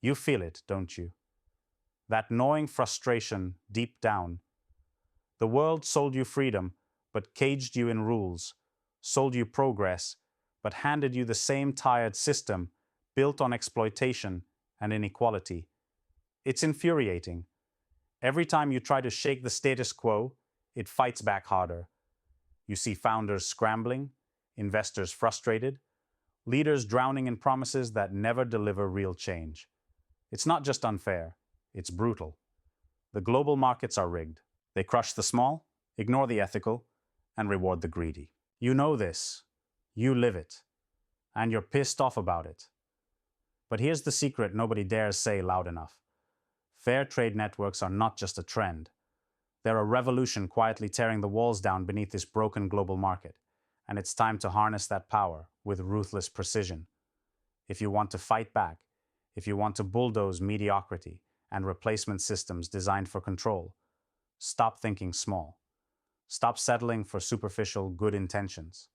You feel it, don't you? That gnawing frustration deep down. The world sold you freedom, but caged you in rules, sold you progress, but handed you the same tired system built on exploitation and inequality. It's infuriating. Every time you try to shake the status quo, it fights back harder. You see founders scrambling, investors frustrated, leaders drowning in promises that never deliver real change. It's not just unfair, it's brutal. The global markets are rigged. They crush the small, ignore the ethical, and reward the greedy. You know this. You live it. And you're pissed off about it. But here's the secret nobody dares say loud enough. Fair trade networks are not just a trend. They're a revolution quietly tearing the walls down beneath this broken global market. And it's time to harness that power with ruthless precision. If you want to fight back, if you want to bulldoze mediocrity and replacement systems designed for control, stop thinking small. Stop settling for superficial good intentions.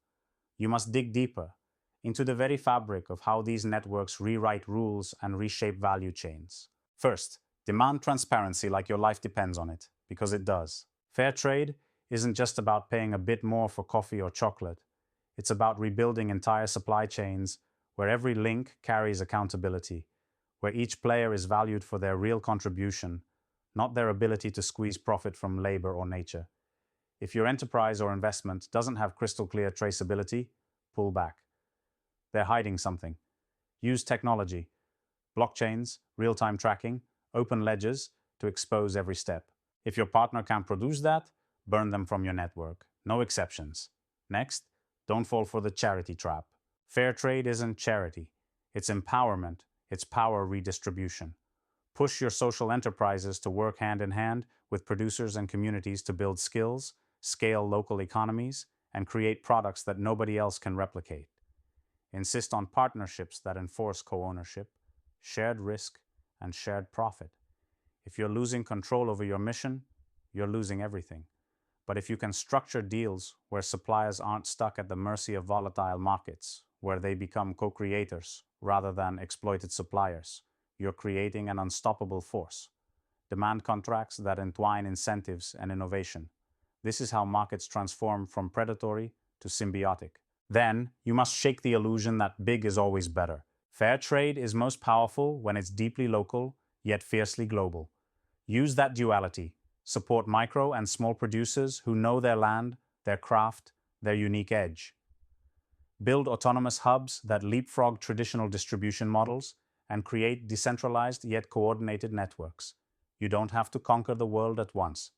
You must dig deeper into the very fabric of how these networks rewrite rules and reshape value chains. First, demand transparency like your life depends on it, because it does. Fair trade isn't just about paying a bit more for coffee or chocolate. It's about rebuilding entire supply chains where every link carries accountability, where each player is valued for their real contribution, not their ability to squeeze profit from labor or nature. If your enterprise or investment doesn't have crystal clear traceability, pull back. They're hiding something. Use technology, blockchains, real-time tracking, open ledgers to expose every step. If your partner can't produce that, burn them from your network. No exceptions. Next, don't fall for the charity trap. Fair trade isn't charity. It's empowerment. It's power redistribution. Push your social enterprises to work hand in hand with producers and communities to build skills, scale local economies, and create products that nobody else can replicate. Insist on partnerships that enforce co-ownership, shared risk, and shared profit. If you're losing control over your mission, you're losing everything. But if you can structure deals where suppliers aren't stuck at the mercy of volatile markets, where they become co-creators rather than exploited suppliers, you're creating an unstoppable force. Demand contracts that entwine incentives and innovation. This is how markets transform from predatory to symbiotic. Then, you must shake the illusion that big is always better. Fair trade is most powerful when it's deeply local, yet fiercely global. Use that duality. Support micro and small producers who know their land, their craft, their unique edge. Build autonomous hubs that leapfrog traditional distribution models and create decentralized yet coordinated networks. You don't have to conquer the world at once.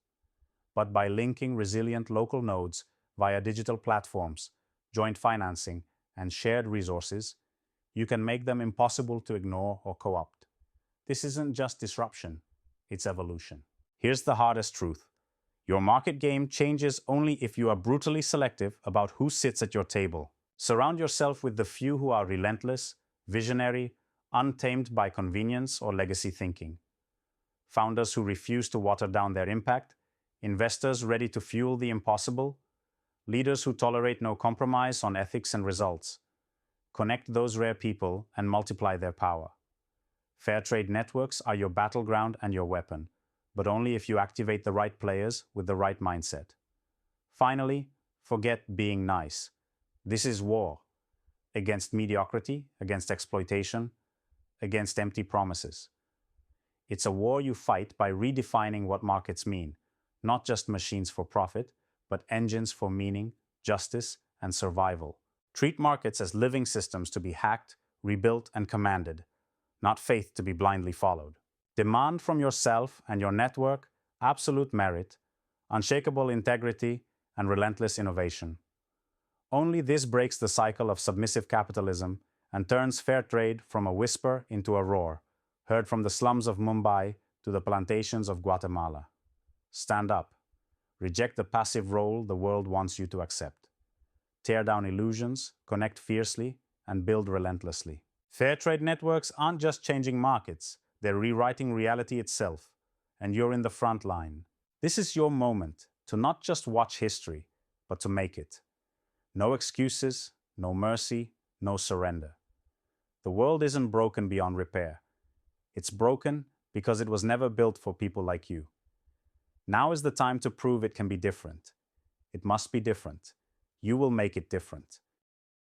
But by linking resilient local nodes via digital platforms, joint financing, and shared resources, you can make them impossible to ignore or co-opt. This isn't just disruption, it's evolution. Here's the hardest truth. Your market game changes only if you are brutally selective about who sits at your table. Surround yourself with the few who are relentless, visionary, untamed by convenience or legacy thinking. Founders who refuse to water down their impact, investors ready to fuel the impossible, leaders who tolerate no compromise on ethics and results. Connect those rare people and multiply their power. Fair trade networks are your battleground and your weapon, but only if you activate the right players with the right mindset. Finally, forget being nice. This is war. Against mediocrity, against exploitation, against empty promises. It's a war you fight by redefining what markets mean, not just machines for profit, but engines for meaning, justice, and survival. Treat markets as living systems to be hacked, rebuilt, and commanded, not faith to be blindly followed. Demand from yourself and your network absolute merit, unshakable integrity, and relentless innovation. Only this breaks the cycle of submissive capitalism and turns fair trade from a whisper into a roar, heard from the slums of Mumbai to the plantations of Guatemala. Stand up. Reject the passive role the world wants you to accept. Tear down illusions, connect fiercely, and build relentlessly. Fair trade networks aren't just changing markets, they're rewriting reality itself, and you're in the front line. This is your moment to not just watch history, but to make it. No excuses, no mercy, no surrender. The world isn't broken beyond repair. It's broken because it was never built for people like you. Now is the time to prove it can be different. It must be different. You will make it different.